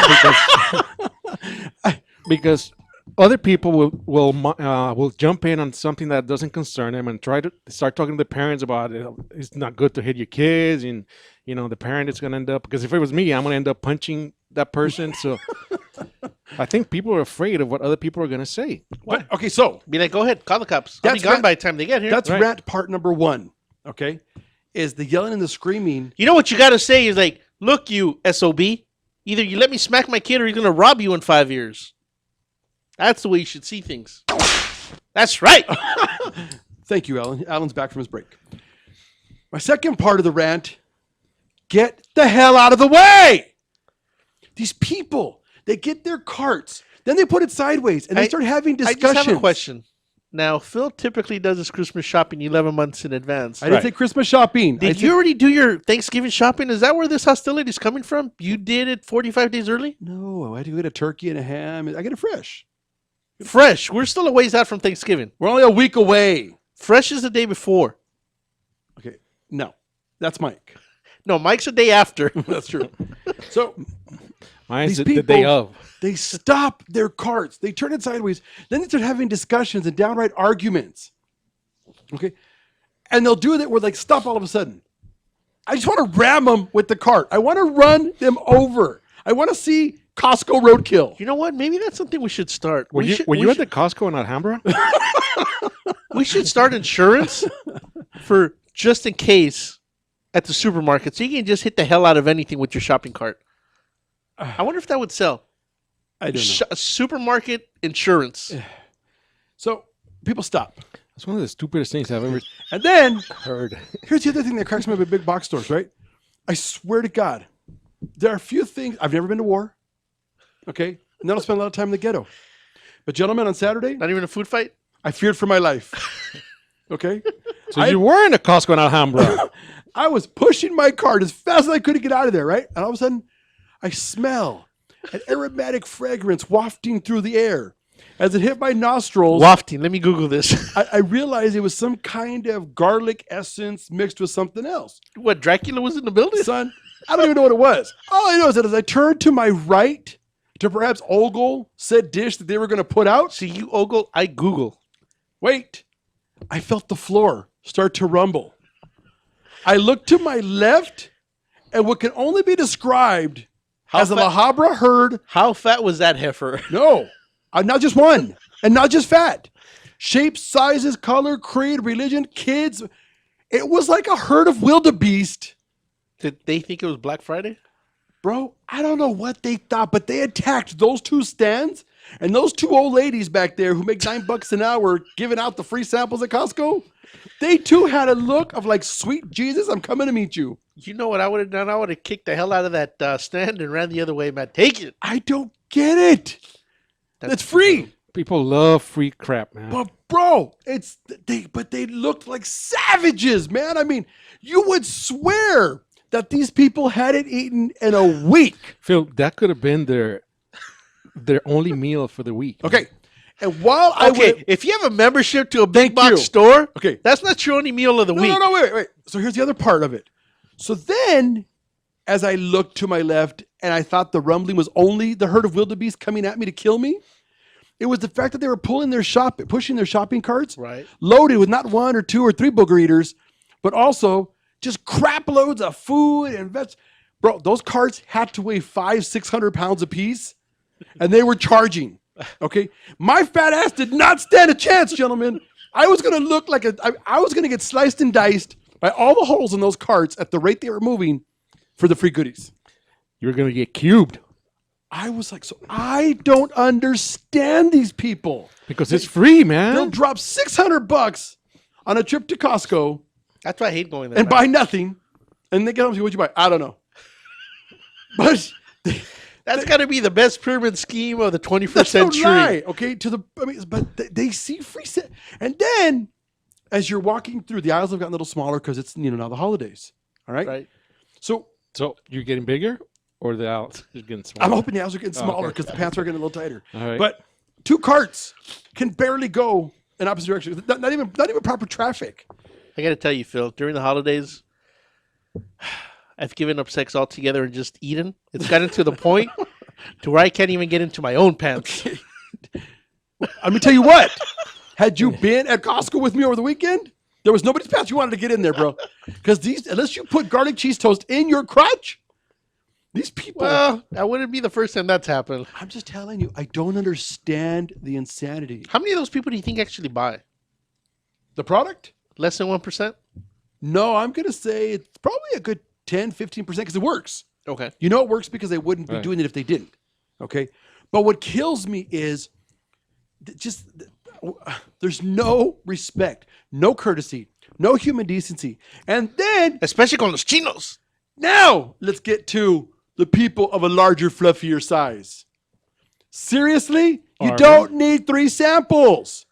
because other people will jump in on something that doesn't concern them and try to start talking to the parents about it. It's not good to hit your kids, and the parent is going to end up, because if it was me, I'm going to end up punching that person. So I think people are afraid of what other people are going to say. What? Okay, so be like, go ahead, call the cops. I'll be gone by the time they get here. That's rant part number 1. Okay, is the yelling and the screaming. You know what you got to say is like, look, you SOB, either you let me smack my kid or he's going to rob you in 5 years. That's the way you should see things. That's right. Thank you, Alan. Alan's back from his break. My second part of the rant, get the hell out of the way. These people, they get their carts, then they put it sideways, and they start having discussions. I just have a question. Now, Phil typically does his Christmas shopping 11 months in advance. I didn't say Christmas shopping. Did you already do your Thanksgiving shopping? Is that where this hostility is coming from? You did it 45 days early? No, I had to get a turkey and a ham. I get it fresh. Fresh. We're still a ways out from Thanksgiving. We're only a week away. Fresh is the day before. Okay, no. That's Mike. No, Mike's the day after. That's true. So Mine's the day of. They stop their carts. They turn it sideways. Then they start having discussions and downright arguments. Okay? And they'll do that where like stop all of a sudden. I just want to ram them with the cart. I want to run them over. I want to see Costco roadkill. You know what? Maybe that's something we should start. Were you at the Costco in Alhambra? We should start insurance for just in case at the supermarket. So you can just hit the hell out of anything with your shopping cart. I wonder if that would sell. I don't know. Supermarket insurance. So people stop. That's one of the stupidest things I've ever And then heard. Here's the other thing that cracks me up at big box stores, right? I swear to God, there are a few things. I've never been to war. Okay? And then I'll spend a lot of time in the ghetto. But gentlemen, on Saturday, Not even a food fight? I feared for my life. Okay? So you were in a Costco in Alhambra. I was pushing my cart as fast as I could to get out of there, right? And all of a sudden, I smell an aromatic fragrance wafting through the air. As it hit my nostrils, Wafting. Let me Google this. I realized it was some kind of garlic essence mixed with something else. What, Dracula was in the building? Son, I don't even know what it was. All I know is that as I turned to my right to perhaps ogle said dish that they were going to put out. See, you ogle, I Google. Wait, I felt the floor start to rumble. I looked to my left, and what can only be described as a La Habra herd. How fat was that heifer? No, not just one, and not just fat. Shapes, sizes, color, creed, religion, kids. It was like a herd of wildebeest. Did they think it was Black Friday? Bro, I don't know what they thought, but they attacked those two stands and those two old ladies back there who make $9 an hour giving out the free samples at Costco. They too had a look of like, sweet Jesus, I'm coming to meet you. You know what I would have done? I would have kicked the hell out of that stand and ran the other way, man. Take it. I don't get it. That's free. People love free crap, man. But bro, they looked like savages, man. I mean, you would swear that these people hadn't eaten in a week. Phil, that could have been their only meal for the week. Okay. And while if you have a membership to a big box store, okay, that's not your only meal of the week. No, wait. So here's the other part of it. So then, as I looked to my left and I thought the rumbling was only the herd of wildebeest coming at me to kill me, it was the fact that they were pushing their shopping carts, right, loaded with not one or two or three booger eaters, but also just crap loads of food and vegetables. Bro, those carts had to weigh 500-600 pounds apiece, and they were charging. Okay, my fat ass did not stand a chance, gentlemen. I was gonna look like I was gonna get sliced and diced by all the holes in those carts at the rate they were moving for the free goodies. You were gonna get cubed. I was like, so I don't understand these people because it's free, man. They'll drop $600 on a trip to Costco. That's why I hate going there. And buy nothing, and they get home and say, "What'd you buy?" I don't know, but. That's got to be the best pyramid scheme of the 21st century. Right. Okay. But they see free set, and then as you're walking through, the aisles have gotten a little smaller because it's now the holidays. All right. Right. So you're getting bigger, or the aisles are getting smaller? I'm hoping the aisles are getting smaller because the pants are getting a little tighter. All right. But two carts can barely go in opposite directions. Not even proper traffic. I got to tell you, Phil, during the holidays, I've given up sex altogether and just eaten. It's gotten to the point to where I can't even get into my own pants. Okay. Let me tell you what. Had you been at Costco with me over the weekend, there was nobody's pants you wanted to get in there, bro. Because unless you put garlic cheese toast in your crotch, these people. Well, that wouldn't be the first time that's happened. I'm just telling you, I don't understand the insanity. How many of those people do you think actually buy the product? Less than 1%? No, I'm going to say it's probably a good 10, 15% because it works. Okay. You know it works because they wouldn't be doing it if they didn't. Okay. But what kills me is there's no respect, no courtesy, no human decency. And then, especially con los chinos. Now, let's get to the people of a larger, fluffier size. Seriously? You Arvin? don't need 3 samples.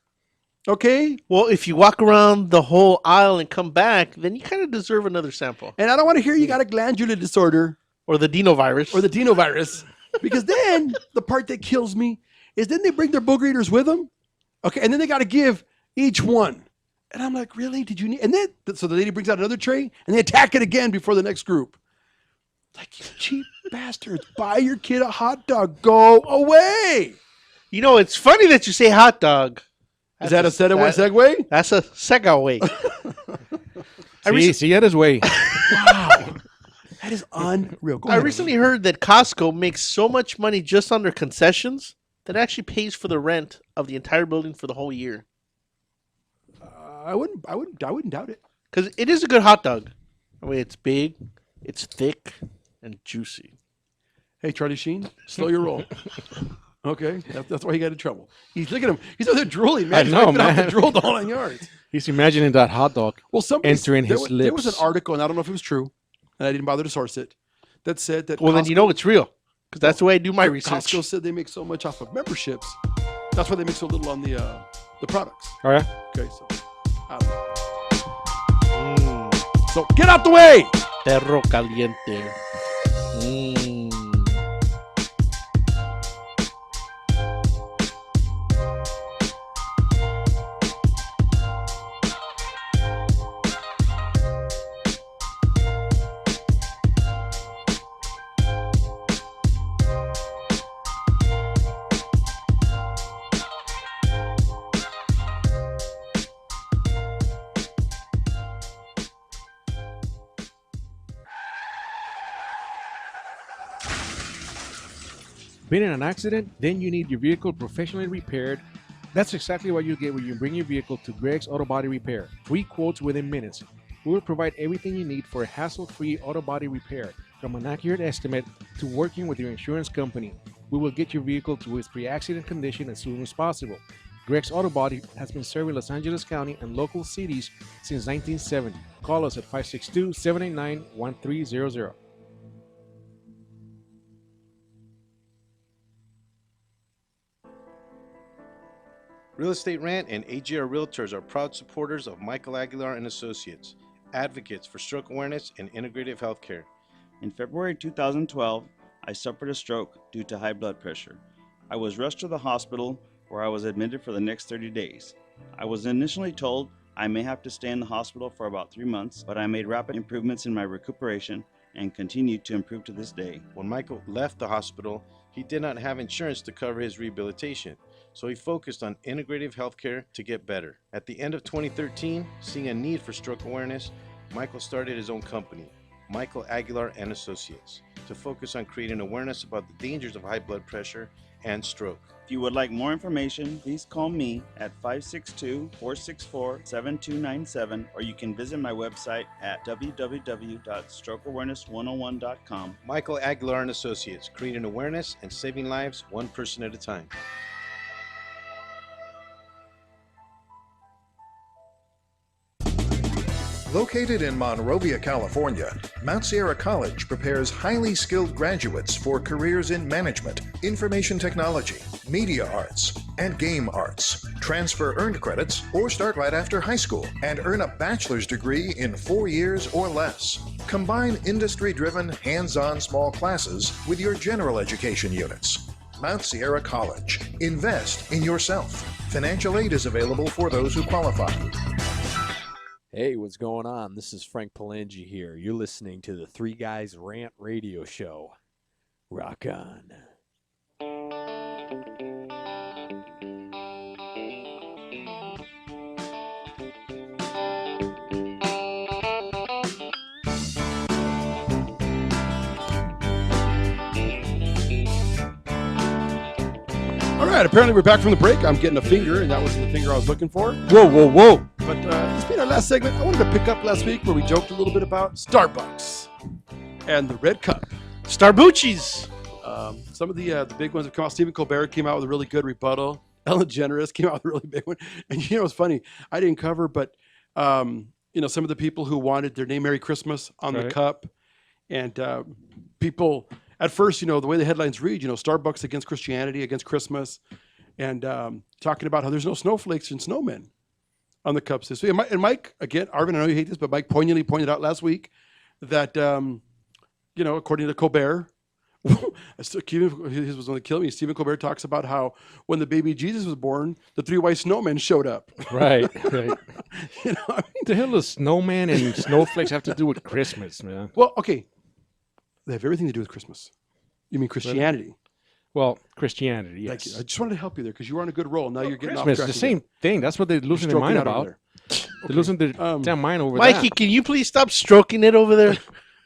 Okay? Well, if you walk around the whole aisle and come back, then you kind of deserve another sample. And I don't want to hear you got a glandular disorder. Or the dinovirus. Or the dinovirus. Because then the part that kills me is then they bring their booger eaters with them. Okay, and then they got to give each one. And I'm like, really? Did you need? And then, so the lady brings out another tray and they attack it again before the next group. Like, you cheap bastards, buy your kid a hot dog. Go away. You know, it's funny that you say hot dog. Is that a segue? That's a segue. See, that is way. Wow. That is unreal. Go I ahead. recently heard that Costco makes so much money just on their concessions that it actually pays for the rent of the entire building for the whole year. I wouldn't doubt it. Because it is a good hot dog. I mean, it's big, it's thick, and juicy. Hey, Charlie Sheen, slow your roll. Okay, that's why he got in trouble. He's look at him. He's out there drooling, man. I know, He's wiping out man. the drool the whole 9 yards. He's imagining that hot dog Well, entering his lips. There was an article, and I don't know if it was true, and I didn't bother to source it, that said that Well, then you know it's real. Because that's the way I do my research. Costco said they make so much off of memberships. That's why they make so little on the products. Oh, yeah? Okay, so I don't know. So get out the way. Perro caliente. Been in an accident? Then you need your vehicle professionally repaired. That's exactly what you get when you bring your vehicle to Greg's Auto Body Repair. Free quotes within minutes. We will provide everything you need for a hassle-free auto body repair, from an accurate estimate to working with your insurance company. We will get your vehicle to its pre-accident condition as soon as possible. Greg's Auto Body has been serving Los Angeles County and local cities since 1970. Call us at 562-789-1300. Real Estate Rant and AGR Realtors are proud supporters of Michael Aguilar and Associates, advocates for stroke awareness and integrative healthcare. In February 2012, I suffered a stroke due to high blood pressure. I was rushed to the hospital where I was admitted for the next 30 days. I was initially told I may have to stay in the hospital for about 3 months, but I made rapid improvements in my recuperation and continued to improve to this day. When Michael left the hospital, he did not have insurance to cover his rehabilitation, so he focused on integrative healthcare to get better. At the end of 2013, seeing a need for stroke awareness, Michael started his own company, Michael Aguilar and Associates, to focus on creating awareness about the dangers of high blood pressure and stroke. If you would like more information, please call me at 562-464-7297, or you can visit my website at www.strokeawareness101.com. Michael Aguilar and Associates, creating awareness and saving lives one person at a time. Located in Monrovia, California, Mount Sierra College prepares highly skilled graduates for careers in management, information technology, media arts, and game arts. Transfer earned credits or start right after high school and earn a bachelor's degree in 4 years or less. Combine industry-driven, hands-on small classes with your general education units. Mount Sierra College. Invest in yourself. Financial aid is available for those who qualify. Hey, what's going on? This is Frank Palangi here. You're listening to the Three Guys Rant radio show. Rock on. All right, apparently we're back from the break. I'm getting a finger, and that wasn't the finger I was looking for. Whoa, whoa, whoa. But this being our last segment, I wanted to pick up last week where we joked a little bit about Starbucks and the red cup. Starbucci's. Some of the big ones have come out. Stephen Colbert came out with a really good rebuttal. Ellen DeGeneres came out with a really big one. And you know, it's funny. I didn't cover, but you know, some of the people who wanted their name Merry Christmas on the cup, and people at first, the way the headlines read, Starbucks against Christianity, against Christmas, and talking about how there's no snowflakes and snowmen on the cups this week. And Mike, again, Arvin, I know you hate this, but Mike poignantly pointed out last week that, according to Colbert, his was going to kill me. Stephen Colbert talks about how when the baby Jesus was born, the 3 white snowmen showed up. Right. The hell does snowman and snowflakes have to do with Christmas, man? Well, okay. They have everything to do with Christmas. You mean Christianity? Well, Christianity, yes. Thank you. I just wanted to help you there because you were on a good roll. Now you're getting Christmas, off track. the same thing. That's what they're losing their mind about. They're losing their damn mind over Mikey, that. can you please stop stroking it over there?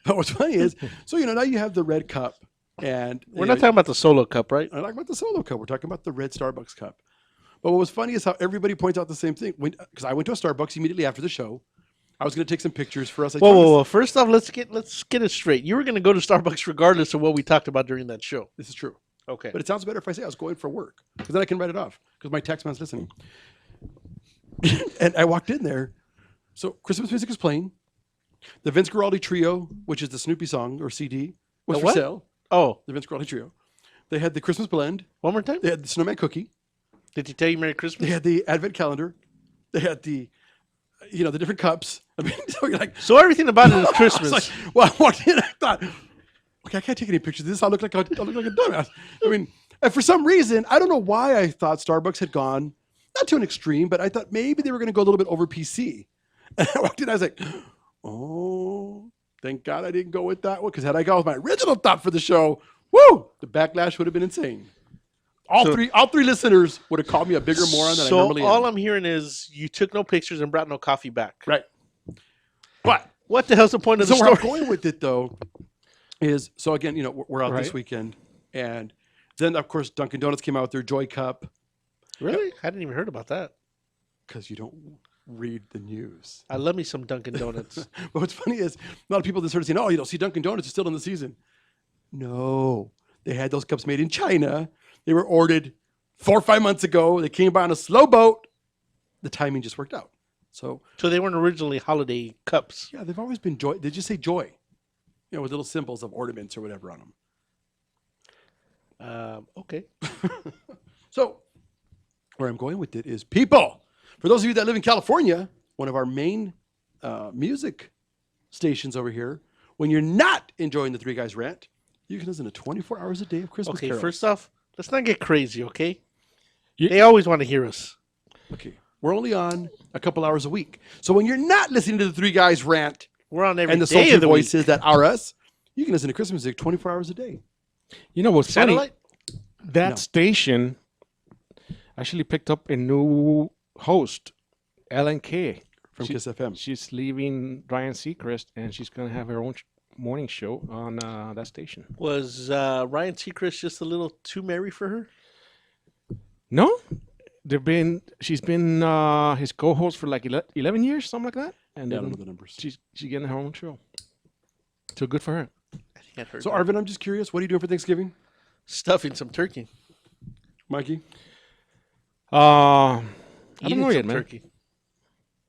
But what's funny is, so now you have the red cup, and We're not talking about the solo cup, right? I'm not talking about the solo cup. We're talking about the red Starbucks cup. But what was funny is how everybody points out the same thing. Because I went to a Starbucks immediately after the show. I was going to take some pictures for us. Whoa. First off, let's get it straight. You were going to go to Starbucks regardless of what we talked about during that show. This is true. Okay. But it sounds better if I say I was going for work, because then I can write it off, because my tax man's listening. And I walked in there. So Christmas music is playing. The Vince Guaraldi Trio, which is the Snoopy song or CD, was The for what? sale. Oh. The Vince Guaraldi Trio. They had the Christmas blend. One more time? They had the Snowman cookie. Did he tell you Merry Christmas? They had the Advent calendar. They had the different cups. I mean, so you're like, so everything about it is Christmas. I was like, well, I walked in, I thought, okay, I can't take any pictures of this. I look like a dumbass. I mean, and for some reason, I don't know why I thought Starbucks had gone, not to an extreme, but I thought maybe they were going to go a little bit over PC. And I walked in, I was like, oh, thank God I didn't go with that one, because had I gone with my original thought for the show, woo, the backlash would have been insane. All three listeners would have called me a bigger moron than I normally am. So all I'm hearing is you took no pictures and brought no coffee back. Right. But what the hell's the point of the so story? where I'm going with it, though, is, so again, we're out this Right. weekend, and then, of course, Dunkin' Donuts came out with their Joy Cup. Really? I didn't even heard about that. Because you don't read the news. I love me some Dunkin' Donuts. But what's funny is a lot of people that started saying, oh, see, Dunkin' Donuts is still in the season. No. They had those cups made in China. They were ordered 4 or 5 months ago. They came by on a slow boat. The timing just worked out. So they weren't originally holiday cups. Yeah, they've always been joy. They just say joy, with little symbols of ornaments or whatever on them. Okay. So where I'm going with it is, people, for those of you that live in California, one of our main music stations over here, when you're not enjoying the Three Guys Rant, you can listen to 24 hours a day of Christmas Okay, carols. first off, let's not get crazy, okay? They always want to hear us. Okay. We're only on a couple hours a week. So when you're not listening to the Three Guys Rant, we're on every and the day sultry of the week. voices that are us, you can listen to Christmas music 24 hours a day. You know what's Satellite? funny? That station actually picked up a new host, Ellen Kay. From Kiss FM. She's leaving Ryan Seacrest, and she's going to have her own morning show on that station. Was Ryan Seacrest just a little too merry for her? No. She's been his co-host for like 11 years, something like that. And Yeah, I then don't know the numbers. She's getting her own show. So good for her. I think I'd heard So that. Arvin, I'm just curious, what are you doing for Thanksgiving? Stuffing some turkey. Mikey? I don't Eating know yet, some man. turkey.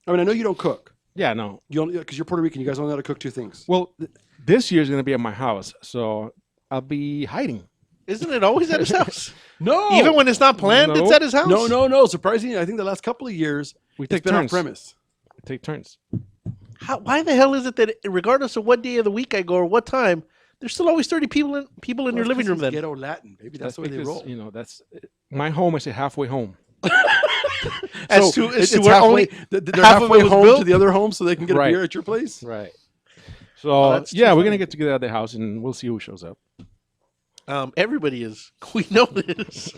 I mean, I know you don't cook. Yeah, no. Because you're Puerto Rican, you guys only know how to cook 2 things. Well, this year is going to be at my house, so I'll be hiding. Isn't it always at his house? No. Even when it's not planned, it's No. at his house? No. Surprisingly, I think the last couple of years, We it's take been on turns. premise. We take turns. Why the hell is it that regardless of what day of the week I go or what time, there's still always 30 people in your living room then? Ghetto Latin, baby. That's the way they because, roll. that's my home is a halfway home. As So to- as it's to where halfway, only they're half of halfway it was home built? to the other home so they can get a Right. beer at your place? Right. So, that's too yeah, we're funny. going to get together at the house, and we'll see who shows up. Everybody is. We know this.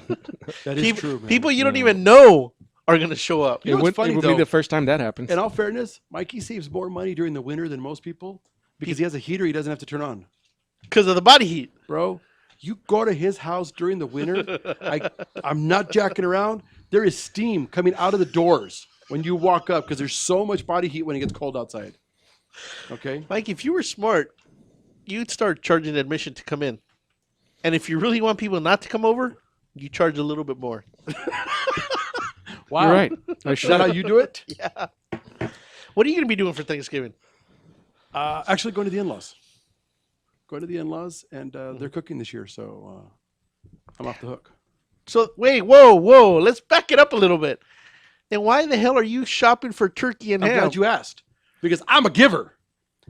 That is true, man. People you don't even know are going to show up. You know what's funny, it would though? be the first time that happens. In all fairness, Mikey saves more money during the winter than most people because he has a heater he doesn't have to turn on. Because of the body heat. Bro, you go to his house during the winter, I'm not jacking around. There is steam coming out of the doors when you walk up because there's so much body heat when it gets cold outside. Okay? Mike, if you were smart, you'd start charging admission to come in. And if you really want people not to come over, you charge a little bit more. Wow. You're right. I Is should. that how you do it? Yeah. What are you going to be doing for Thanksgiving? Actually going to the in-laws. going to the in-laws, and they're cooking this year, so I'm off the hook. So wait, whoa, let's back it up a little bit. Then why the hell are you shopping for turkey and I'm ham? glad you asked, because I'm a giver.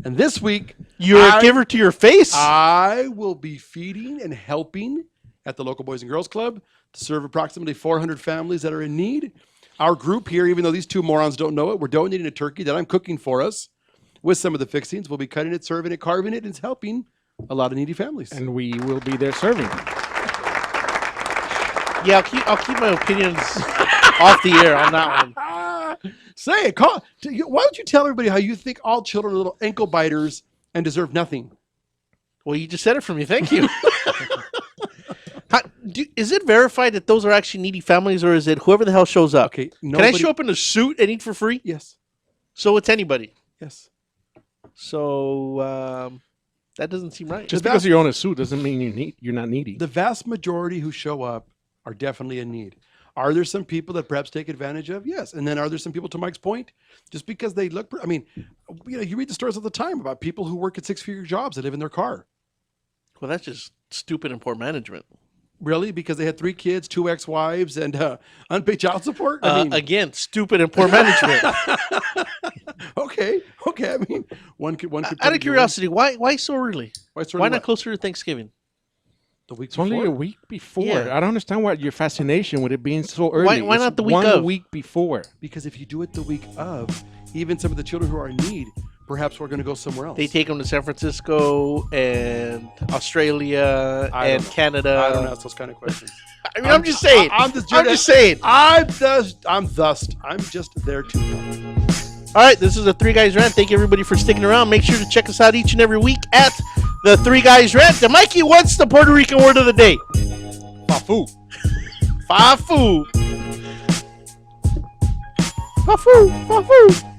And this week, You're a giver to your face? I will be feeding and helping at the local Boys and Girls Club to serve approximately 400 families that are in need. Our group here, even though these two morons don't know it, we're donating a turkey that I'm cooking for us with some of the fixings. We'll be cutting it, serving it, carving it, and it's helping a lot of needy families. And we will be there serving. Yeah, I'll keep my opinions off the air on that one. Say it. Why don't you tell everybody how you think all children are little ankle biters and deserve nothing? Well, you just said it for me. Thank you. Is it verified that those are actually needy families, or is it whoever the hell shows up? Okay, Can I show up in a suit and eat for free? Yes. So it's anybody? Yes. So that doesn't seem right. Just because you own a suit doesn't mean you're not needy. The vast majority who show up are definitely in need. Are there some people that perhaps take advantage of? Yes. And then are there some people, to Mike's point, just because they look, I mean, you read the stories all the time about people who work at six-figure jobs that live in their car. Well, that's just stupid and poor management. Really? Because they had 3 kids, 2 ex-wives, and unpaid child support? Again, stupid and poor management. Okay. I mean, one could. Out of curiosity, why so early? Why not closer to Thanksgiving? The week It's only a week before. Yeah. I don't understand what your fascination with it being so early. Why not It's the week one of? week before. Because if you do it the week of, even some of the children who are in need, perhaps we're going to go somewhere else. They take them to San Francisco and Australia and Canada. I don't ask those kind of questions. I mean, I'm just saying. I'm just saying. I'm just there to know. All right, this is the Three Guys Rant. Thank you, everybody, for sticking around. Make sure to check us out each and every week at the Three Guys Rant. And Mikey, what's the Puerto Rican word of the day? Fafu. Fafu. Fafu. Fafu.